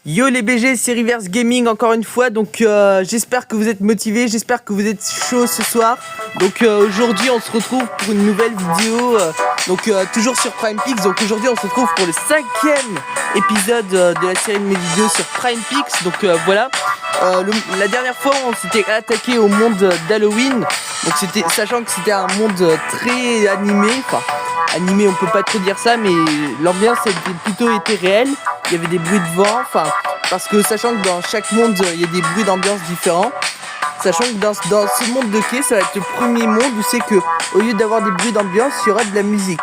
Yo les BG, c'est Reverse Gaming encore une fois, donc j'espère que vous êtes motivés, j'espère que vous êtes chauds ce soir. Donc aujourd'hui on se retrouve pour une nouvelle vidéo, toujours sur PrimePix. Donc aujourd'hui on se retrouve pour le 5e épisode de la série de mes vidéos sur PrimePix. Donc voilà, la dernière fois on s'était attaqué au monde d'Halloween, donc sachant que c'était un monde très animé, enfin animé on peut pas trop dire ça, mais l'ambiance était plutôt réelle. Il y avait des bruits de vent, parce que sachant que dans chaque monde il y a des bruits d'ambiance différents, sachant que dans ce monde de quai ça va être le premier monde où c'est que au lieu d'avoir des bruits d'ambiance il y aura de la musique,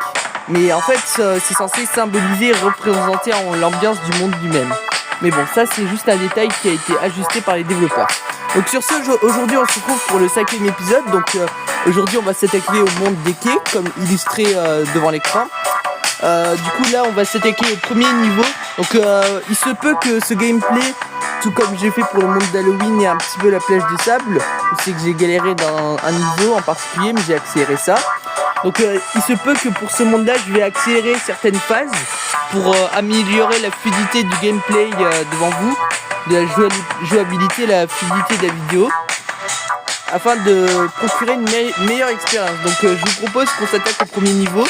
mais en fait c'est censé symboliser et représenter l'ambiance du monde lui-même. Mais bon, ça c'est juste un détail qui a été ajusté par les développeurs. Donc sur ce, aujourd'hui on se retrouve pour le 5e épisode. Donc aujourd'hui on va s'attaquer au monde des quais comme illustré devant l'écran. Du coup là on va s'attaquer au premier niveau. Donc il se peut que ce gameplay, tout comme j'ai fait pour le monde d'Halloween et un petit peu la plage de sable, où c'est que j'ai galéré dans un niveau en particulier, mais j'ai accéléré ça. Donc il se peut que pour ce monde là je vais accélérer certaines phases pour améliorer la fluidité du gameplay devant vous, de la jouabilité, la fluidité de la vidéo, afin de procurer une meilleure expérience. Donc je vous propose qu'on s'attaque au premier niveau.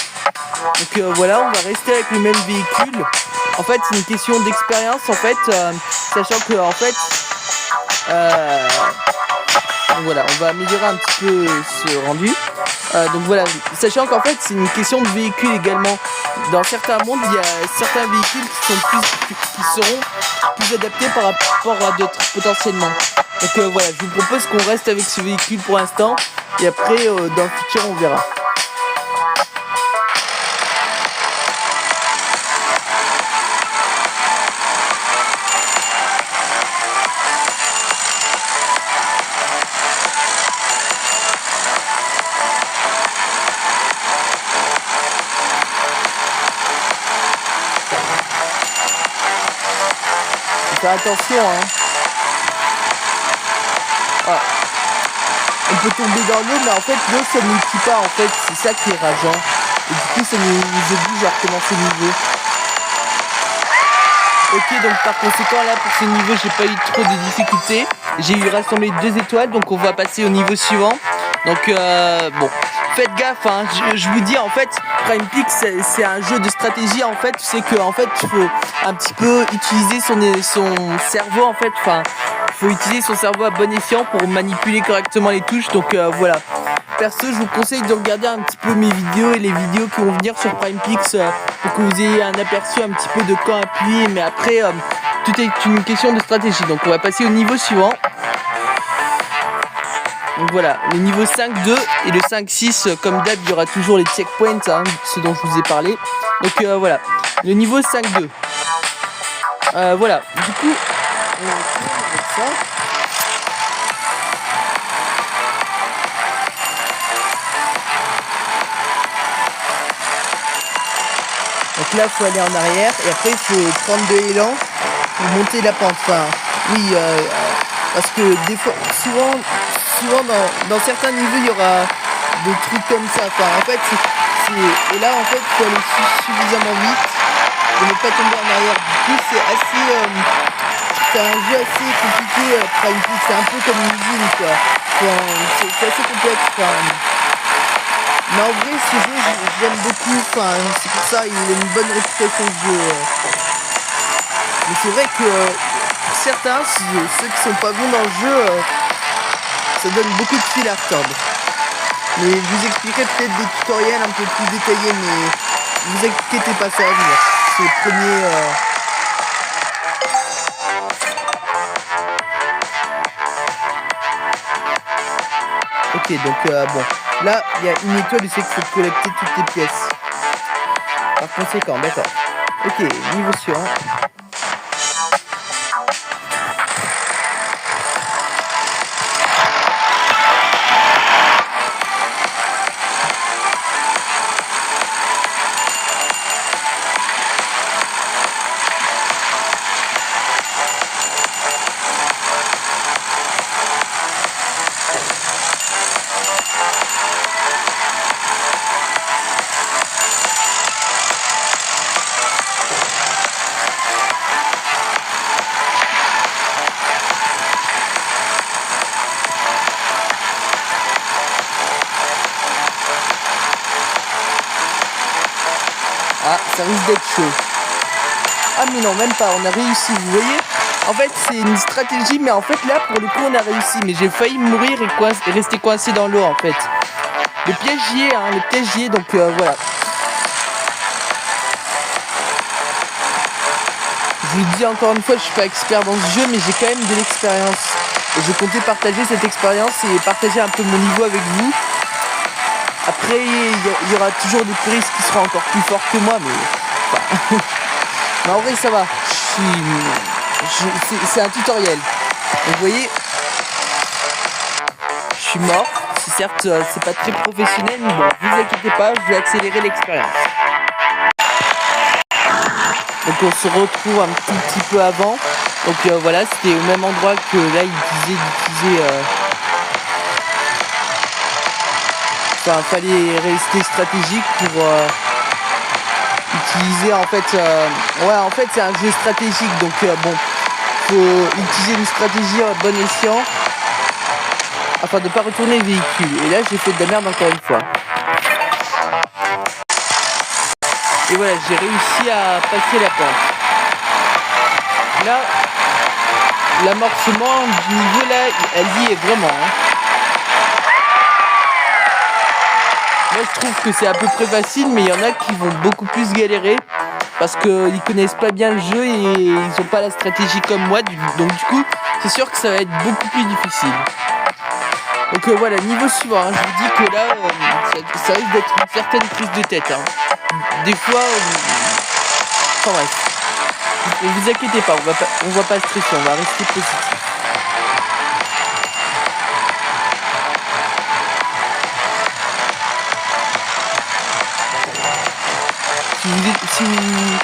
Donc voilà, on va rester avec le même véhicule. En fait c'est une question d'expérience en fait, sachant que en fait voilà, on va améliorer un petit peu ce rendu. Donc voilà, sachant qu'en fait c'est une question de véhicule également. Dans certains mondes il y a certains véhicules qui seront plus adaptés par rapport à d'autres potentiellement. Donc voilà, je vous propose qu'on reste avec ce véhicule pour l'instant, et après dans le futur on verra. Faut faire attention hein. Voilà. On peut tomber dans l'eau, mais en fait l'eau ça ne nous tue pas en fait, c'est ça qui est rageant. Et du coup ça nous oblige à recommencer le niveau. Ok, donc par conséquent là pour ce niveau j'ai pas eu trop de difficultés. J'ai eu rassemblé 2 étoiles, donc on va passer au niveau suivant. Donc bon, faites gaffe hein. Je vous dis en fait PrimePix c'est un jeu de stratégie en fait. C'est que en fait il faut un petit peu utiliser son cerveau en fait, faut utiliser son cerveau à bon escient pour manipuler correctement les touches. Donc voilà, perso je vous conseille de regarder un petit peu mes vidéos et les vidéos qui vont venir sur PrimePix pour que vous ayez un aperçu un petit peu de quand appuyer. Mais après tout est une question de stratégie. Donc on va passer au niveau suivant. Donc voilà, le niveau 5-2 et le 5-6, comme d'hab, il y aura toujours les checkpoints, hein, ce dont je vous ai parlé. Donc voilà, le niveau 5-2. Voilà, du coup, on va faire ça. Donc là, il faut aller en arrière et après, il faut prendre de l'élan pour monter la pente. Oui, parce que des fois, souvent dans certains niveaux il y aura des trucs comme ça. En fait et là en fait il faut aller suffisamment vite pour ne pas tomber en arrière. Du coup c'est un jeu assez compliqué. PrimePix c'est un peu comme une usine quoi. C'est assez complexe. Mais en vrai ce jeu j'aime beaucoup. C'est pour ça il a une bonne réputation ce jeu. Mais c'est vrai que certains, ceux qui sont pas bons dans le jeu, ça donne beaucoup de fil à retordre. Mais je vous expliquerai peut-être des tutoriels un peu plus détaillés, mais ne vous inquiétez pas, ça va venir. C'est le premier. Ok, donc bon. Là, il y a une étoile, il sait qu'il faut collecter toutes les pièces. Par conséquent, d'accord. Ok, niveau suivant. ça risque d'être chaud. Ah mais non, même pas, on a réussi, vous voyez. En fait, c'est une stratégie, mais en fait, là, pour le coup, on a réussi. Mais j'ai failli mourir et rester coincé dans l'eau, en fait. Le piège y est, hein, le piège y est, donc voilà. Je vous le dis encore une fois, je suis pas expert dans ce jeu, mais j'ai quand même de l'expérience. Et je comptais partager cette expérience et partager un peu mon niveau avec vous. Après, il y aura toujours des puristes qui seront encore plus forts que moi, mais... Enfin, mais en vrai, ça va. C'est un tutoriel. Donc, vous voyez, je suis mort. Certes, c'est pas très professionnel, mais bon, vous inquiétez pas, je vais accélérer l'expérience. Donc on se retrouve un petit peu avant. Donc voilà, c'était au même endroit que là il disait d'utiliser. Enfin, fallait rester stratégique pour utiliser en fait. Ouais, en fait c'est un jeu stratégique, donc bon, faut utiliser une stratégie à bon escient afin de ne pas retourner le véhicule. Et là j'ai fait de la merde encore une fois. Et voilà, j'ai réussi à passer la pente. Là, l'amorcement du niveau là, elle y est vraiment. Hein. Moi je trouve que c'est à peu près facile, mais il y en a qui vont beaucoup plus galérer parce qu'ils connaissent pas bien le jeu et ils ont pas la stratégie comme moi. Donc du coup, c'est sûr que ça va être beaucoup plus difficile. Donc voilà, niveau suivant, hein, je vous dis que là, ça risque d'être une certaine prise de tête. Hein. Des fois, enfin bref, ne vous inquiétez pas, on va pas stresser, on va rester positif. Si vous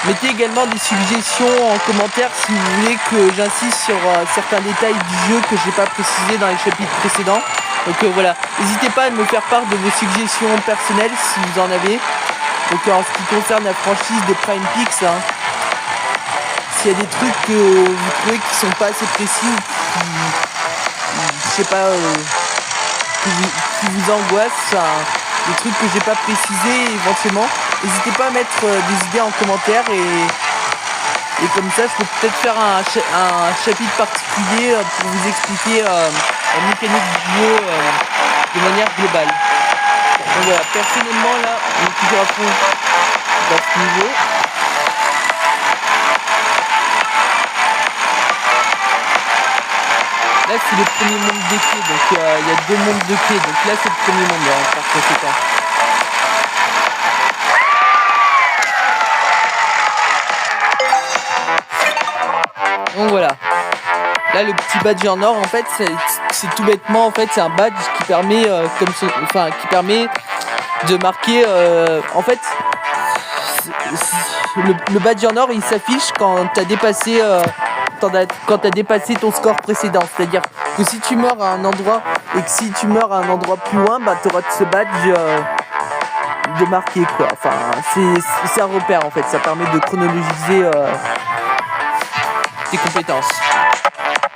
mettez également des suggestions en commentaire si vous voulez que j'insiste sur certains détails du jeu que j'ai pas précisé dans les chapitres précédents. Donc voilà, n'hésitez pas à me faire part de vos suggestions personnelles si vous en avez. Donc en ce qui concerne la franchise de Prime Pix, hein, s'il y a des trucs que vous trouvez qui sont pas assez précis ou qui je sais pas, qui vous angoissent, hein, des trucs que j'ai pas précisés éventuellement, n'hésitez pas à mettre des idées en commentaire et comme ça je peux peut-être faire un chapitre particulier pour vous expliquer la mécanique du jeu de manière globale. Donc voilà, personnellement là, on est toujours à fond dans ce niveau. Là c'est le premier monde des quais, donc il y a 2 mondes de quais, donc là c'est le premier monde hein, par conséquent. Donc voilà. Là le petit badge en or en fait c'est tout bêtement en fait c'est un badge qui permet qui permet de marquer en fait le badge en or il s'affiche quand tu as dépassé quand tu as dépassé ton score précédent, c'est-à-dire que si tu meurs à un endroit et que si tu meurs à un endroit plus loin, bah tu auras ce badge de marqué quoi. Enfin, c'est un repère en fait, ça permet de chronologiser tes compétences.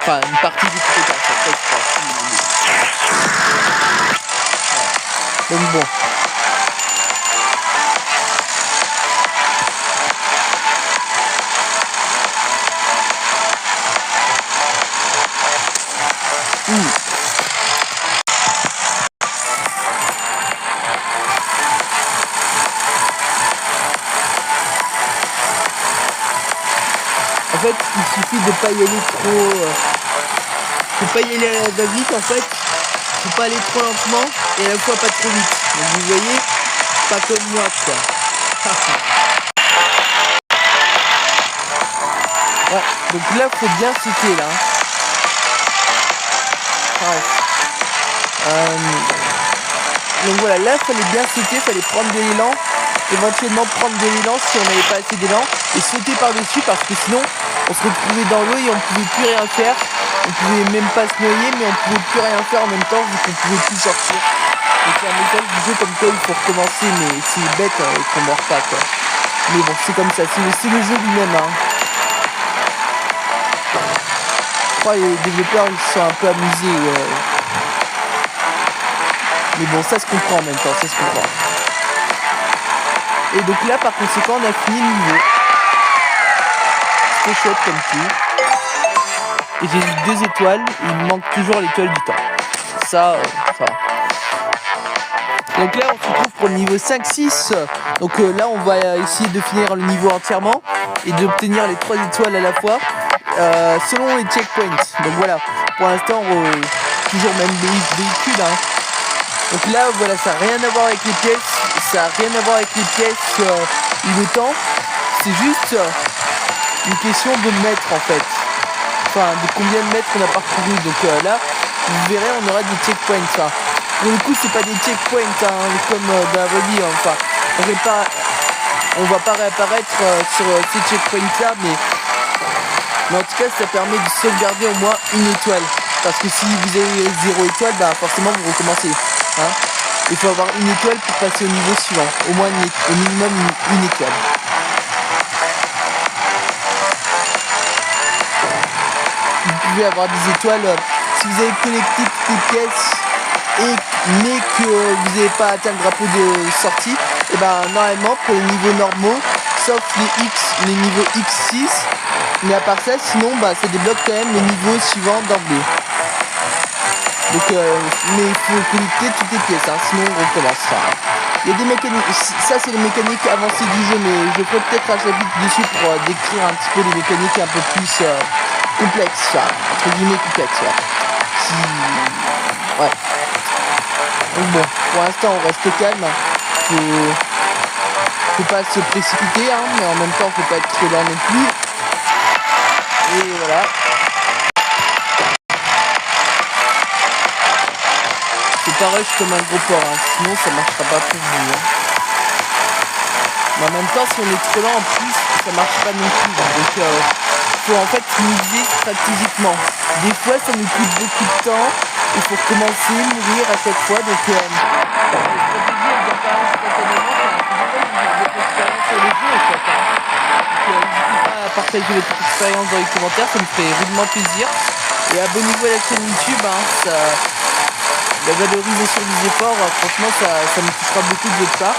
Enfin, une partie des compétences après, je crois. Ouais. Donc bon. En fait, il suffit de pas y aller trop. Faut pas y aller à la vite en fait. Faut pas aller trop lentement et à la fois pas trop vite. Donc vous voyez, pas comme moi quoi. Ouais, donc là faut bien sauter là. Donc voilà, là fallait bien sauter, fallait prendre de l'élan, éventuellement prendre de l'élan si on n'avait pas assez d'élan et sauter par dessus parce que sinon on se retrouvait dans l'eau et on pouvait plus rien faire. On pouvait même pas se noyer mais on pouvait plus rien faire en même temps vu qu'on pouvait plus sortir. Donc c'est un message du jeu comme quoi il faut recommencer mais c'est bête qu'on meurt pas quoi. Mais bon c'est comme ça, c'est le jeu lui-même hein. Je crois que les développeurs ils se sont un peu amusés. Mais bon ça se comprend en même temps, ça se comprend. Et donc là, par conséquent, on a fini le niveau. C'était chouette comme tout. Et j'ai eu 2 étoiles. Et il me manque toujours l'étoile du temps. Ça va. Donc là, on se retrouve pour le niveau 5-6. Donc là, on va essayer de finir le niveau entièrement et d'obtenir les 3 étoiles à la fois selon les checkpoints. Donc voilà, pour l'instant, toujours même véhicule. Hein. Donc là, voilà, ça n'a rien à voir avec les pièces. Ça n'a rien à voir avec les pièces ou le temps. C'est juste une question de mètres en fait. Enfin, de combien de mètres on a parcouru. Donc là, vous verrez, on aura des checkpoints. Hein. Pour le coup, c'est pas des checkpoints comme dans la vraie vie. Enfin, on va pas réapparaître sur ces checkpoints là, mais en tout cas, ça permet de sauvegarder au moins une étoile. Parce que si vous avez 0 étoile, bah forcément vous recommencez. Hein. Il faut avoir une étoile pour passer au niveau suivant. Au moins au minimum une étoile. Vous pouvez avoir des étoiles si vous avez connecté toutes les pièces mais que vous n'avez pas atteint le drapeau de sortie. Et ben normalement pour les niveaux normaux, sauf les niveaux X6, mais à part ça, sinon ça débloque quand même le niveau suivant d'emblée. Donc mais il faut connecter toutes les pièces, hein, sinon on recommence. Il y a des mécaniques, ça c'est les mécaniques avancées du jeu, mais je ferai peut-être un chapitre dessus pour décrire un petit peu les mécaniques un peu plus complexes, entre guillemets complexes. Ouais. Donc bon, pour l'instant on reste calme. Faut pas se précipiter, hein, mais en même temps faut pas être trop lent non plus. Et voilà. C'est pas rush comme un gros porc, hein, sinon ça marchera pas pour vous. Hein. Mais en même temps, si on est trop lent en plus, ça marche pas non plus. Donc faut en fait miser stratégiquement. Des fois ça nous coûte beaucoup de temps. Il faut recommencer, mourir à chaque fois. Donc la stratégie elle vient pas instantanément. Sur le jeu en fait. Donc n'hésitez pas à partager votre expérience dans les commentaires, ça me ferait rudement plaisir. Et abonnez-vous à la chaîne YouTube, hein, la valorisation des efforts, franchement ça me touchera beaucoup de votre part.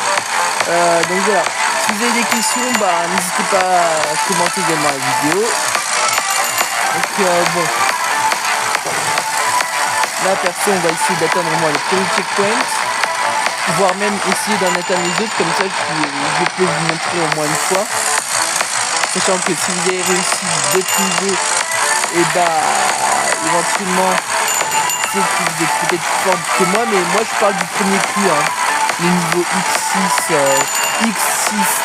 Donc voilà, si vous avez des questions, n'hésitez pas à commenter également la vidéo. Donc bon, là perso on va essayer d'atteindre au moins le premier checkpoint, voire même essayer d'en atteindre les autres, comme ça je peux vous montrer au moins une fois. Sachant que si vous avez réussi d'autres niveaux, et éventuellement que vous êtes peut-être plus fort que moi, mais moi je parle du premier coup, hein. Le niveau X6,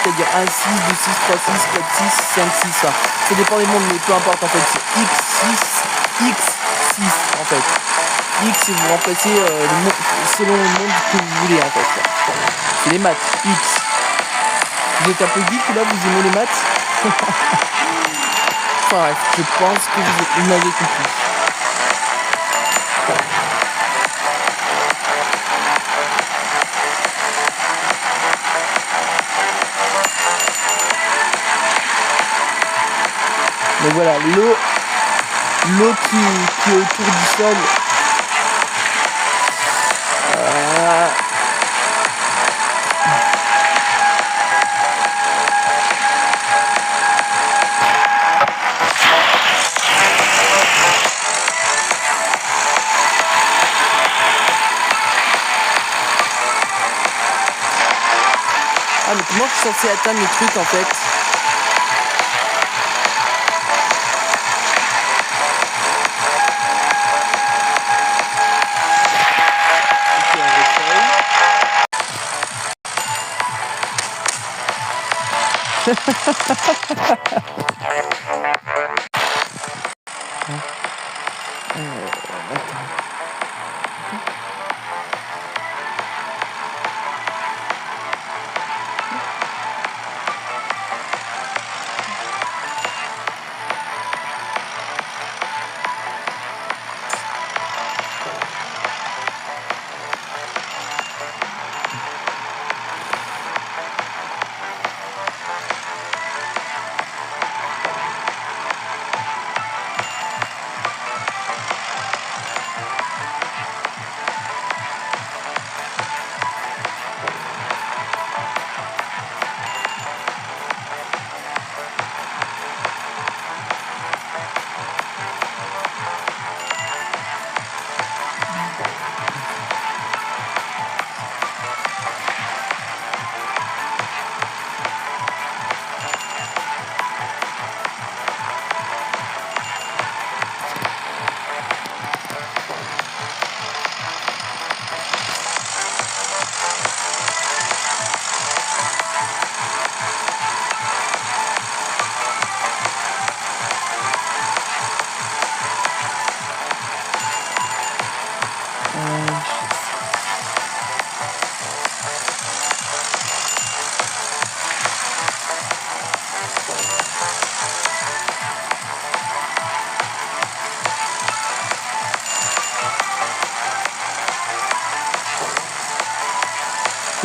c'est-à-dire 1, 6, 2, 6, 3, 6, 4, 6, 5, 6. Ça dépend des mondes, mais peu importe en fait, c'est X6 en fait. X et vous remplacez selon le monde que vous voulez en fait. C'est les maths, X. Vous êtes un peu geek là, vous aimez les maths? Enfin bref, je pense que vous m'avez compris. Donc voilà, l'eau qui est autour du sol. Ah mais comment je suis censé atteindre le truc en fait?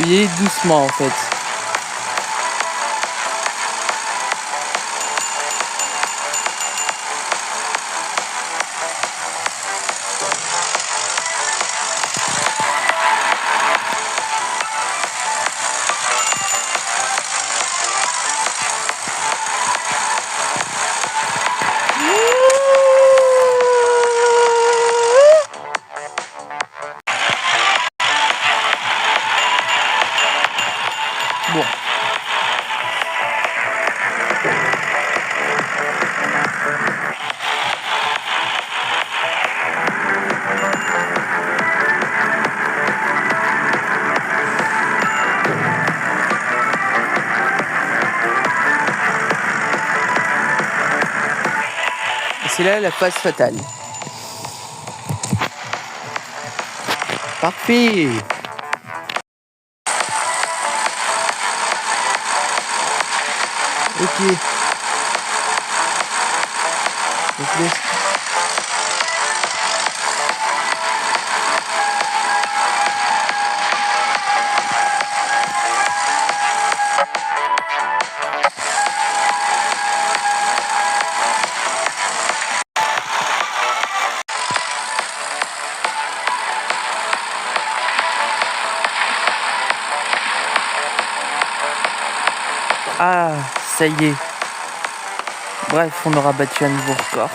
y aller doucement en fait. Bon. Et c'est là la phase fatale. Parfait. Ok. Donc laisse. Ah, ça y est. Bref, on aura battu un nouveau record.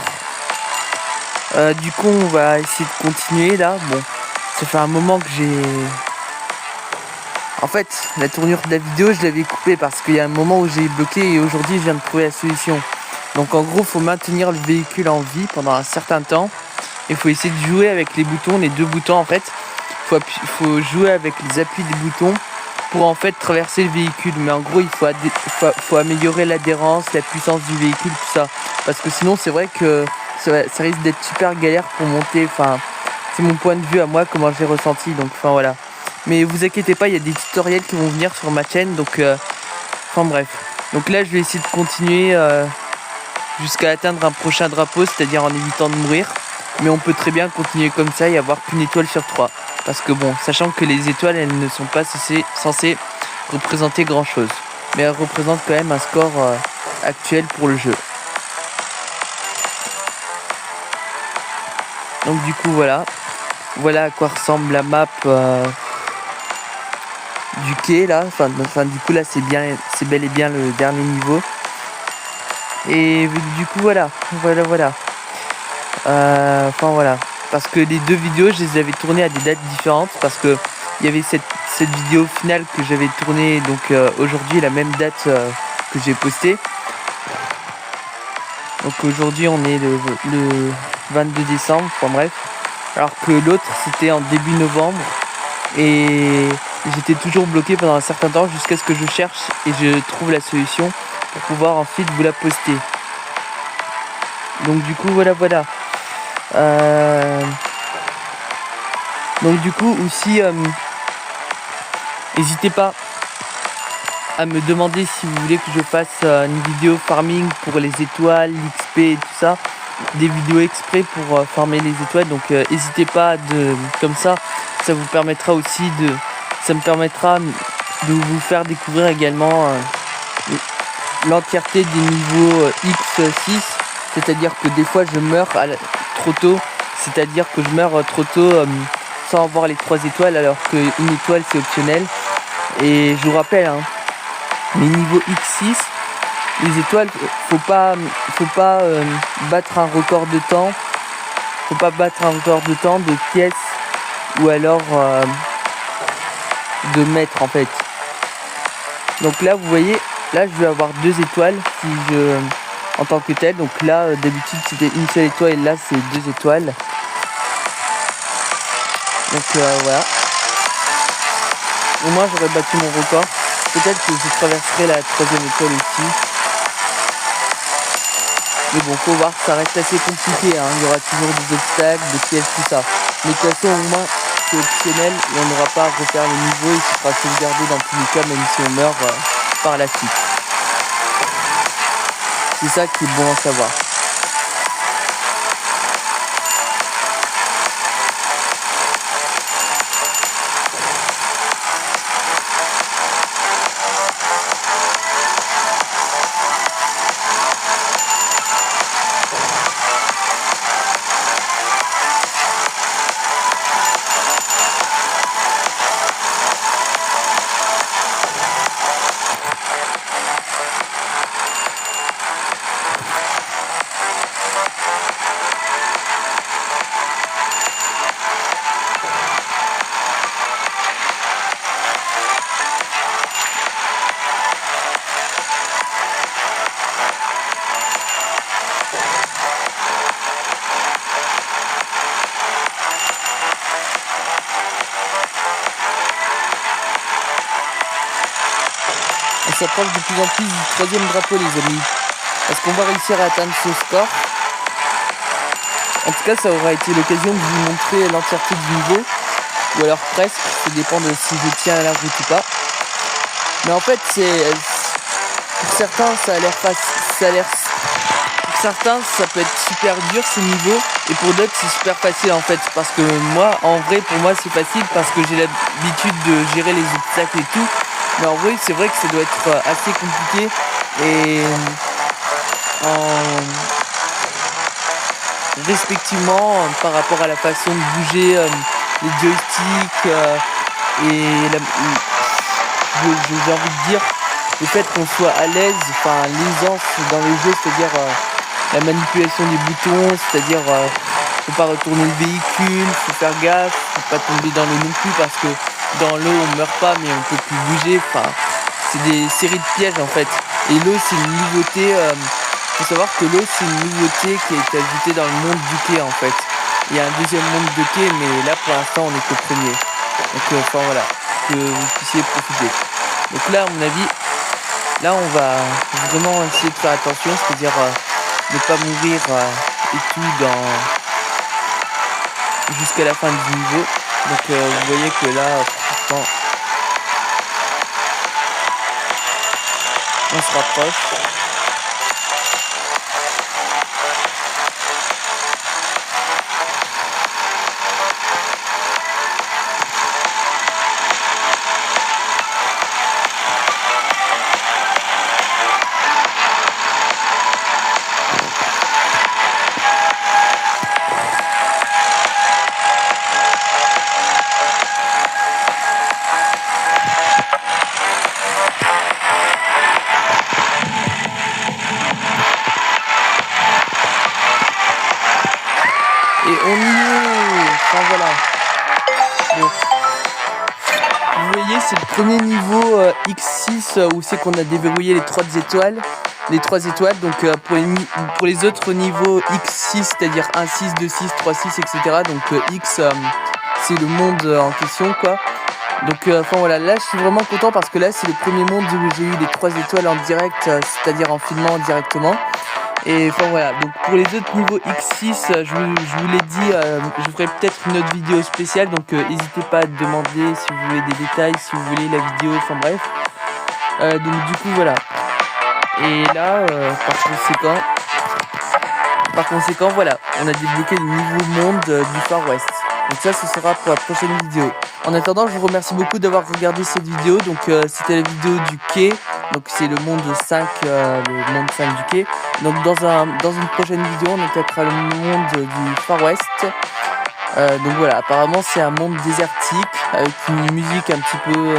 Du coup, on va essayer de continuer là. Bon, ça fait un moment que j'ai... En fait, la tournure de la vidéo, je l'avais coupée parce qu'il y a un moment où j'ai bloqué et aujourd'hui, je viens de trouver la solution. Donc en gros, il faut maintenir le véhicule en vie pendant un certain temps. Il faut essayer de jouer avec les boutons, les deux boutons en fait. Il faut jouer avec les appuis des boutons pour en fait traverser le véhicule. Mais en gros, il faut améliorer l'adhérence, la puissance du véhicule, tout ça. Parce que sinon, c'est vrai que ça risque d'être super galère pour monter. Enfin, c'est mon point de vue à moi, comment j'ai ressenti. Donc, enfin voilà. Mais vous inquiétez pas, il y a des tutoriels qui vont venir sur ma chaîne. Donc, enfin bref. Donc là, je vais essayer de continuer jusqu'à atteindre un prochain drapeau, c'est-à-dire en évitant de mourir. Mais on peut très bien continuer comme ça et avoir qu'une étoile sur 3. Parce que bon, sachant que les étoiles, elles ne sont pas censées représenter grand-chose. Mais elles représentent quand même un score actuel pour le jeu. Donc du coup, voilà. Voilà à quoi ressemble la map du quai, là. Enfin, du coup, là, c'est bel et bien le dernier niveau. Et du coup, voilà. Enfin voilà, parce que les deux vidéos, je les avais tournées à des dates différentes, parce que il y avait cette vidéo finale que j'avais tournée donc aujourd'hui, la même date que j'ai postée. Donc aujourd'hui, on est le 22 décembre, enfin bref. Alors que l'autre, c'était en début novembre, et j'étais toujours bloqué pendant un certain temps jusqu'à ce que je cherche et je trouve la solution pour pouvoir ensuite vous la poster. Donc du coup, voilà. Donc du coup aussi n'hésitez pas à me demander si vous voulez que je fasse une vidéo farming pour les étoiles, l'XP et tout ça, des vidéos exprès pour farmer les étoiles. Donc n'hésitez pas comme ça vous permettra aussi ça me permettra de vous faire découvrir également l'entièreté des niveaux X6, c'est-à-dire que des fois je meurs trop tôt. C'est-à-dire que je meurs trop tôt sans avoir les 3 étoiles, alors qu'une étoile c'est optionnel. Et je vous rappelle, hein, les niveaux X6, les étoiles, faut pas battre un record de temps. Faut pas battre un record de temps de pièces ou alors de mètres en fait. Donc là vous voyez, là je vais avoir 2 étoiles en tant que tel. Donc là d'habitude c'était une seule étoile et là c'est 2 étoiles. Donc voilà. Au moins j'aurais battu mon record. Peut-être que je traverserai la 3e étoile aussi. Mais bon, faut voir, ça reste assez compliqué, hein. Il y aura toujours des obstacles, des pièges, tout ça. Mais de toute façon, au moins, c'est optionnel et on n'aura pas à refaire le niveau. Il sera sauvegardé dans tous les cas, même si on meurt par la suite. C'est ça qui est bon à savoir. s'approche de plus en plus du 3e drapeau, les amis. Est-ce qu'on va réussir à atteindre ce score? En tout cas, ça aura été l'occasion de vous montrer l'entièreté du niveau, ou alors presque, ça dépend de si je tiens à la route ou pas. Mais en fait, pour certains, ça a l'air facile, pour certains, ça peut être super dur ce niveau, et pour d'autres, c'est super facile en fait, parce que moi, en vrai, pour moi, c'est facile parce que j'ai l'habitude de gérer les obstacles et tout. Mais en vrai, c'est vrai que ça doit être assez compliqué et respectivement par rapport à la façon de bouger les joysticks et j'ai envie de dire le fait qu'on soit à l'aise, enfin l'aisance dans les jeux, c'est-à-dire la manipulation des boutons, c'est-à-dire faut pas retourner le véhicule, faut faire gaffe, faut pas tomber dans l'eau non plus parce que dans l'eau on meurt pas mais on peut plus bouger, enfin c'est des séries de pièges en fait. Et l'eau c'est une nouveauté, faut savoir que l'eau c'est une nouveauté qui a été ajoutée dans le monde du quai en fait. Il y a un deuxième monde de quai mais là pour l'instant on est qu'au premier. Donc enfin voilà, que vous puissiez profiter. Donc là à mon avis, là on va vraiment essayer de faire attention, c'est-à-dire ne pas mourir et tout jusqu'à la fin du niveau. Donc vous voyez que là franchement on se rapproche. Et on y est. Enfin voilà. Bon. Vous voyez, c'est le premier niveau X6 où c'est qu'on a déverrouillé les 3 étoiles. Donc pour les autres niveaux X6, c'est-à-dire 1, 6, 2, 6, 3, 6, etc. Donc X, c'est le monde en question, quoi. Donc enfin voilà, là je suis vraiment content parce que là c'est le premier monde où j'ai eu les 3 étoiles en direct, c'est-à-dire en filmant directement. Et enfin voilà, donc pour les autres niveaux X6, je vous l'ai dit, je ferai peut-être une autre vidéo spéciale, donc n'hésitez pas à demander si vous voulez des détails, si vous voulez la vidéo, enfin bref. Donc du coup voilà. Et là, par conséquent voilà, on a débloqué le nouveau monde du Far West. Donc ça, ce sera pour la prochaine vidéo. En attendant, je vous remercie beaucoup d'avoir regardé cette vidéo. Donc c'était la vidéo du quai. Donc c'est le monde 5, le monde 5 du quai. Donc dans une prochaine vidéo, on attaquera le monde du Far West. Donc voilà, apparemment c'est un monde désertique avec une musique un petit peu...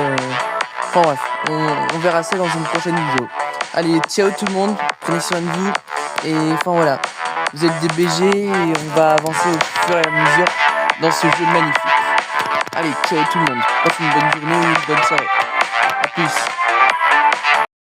Enfin bref, on verra ça dans une prochaine vidéo. Allez, ciao tout le monde, prenez soin de vous. Et enfin voilà, vous êtes des BG et on va avancer au fur et à mesure dans ce jeu magnifique. Allez, ciao tout le monde, passe une bonne journée ou une bonne soirée. A plus.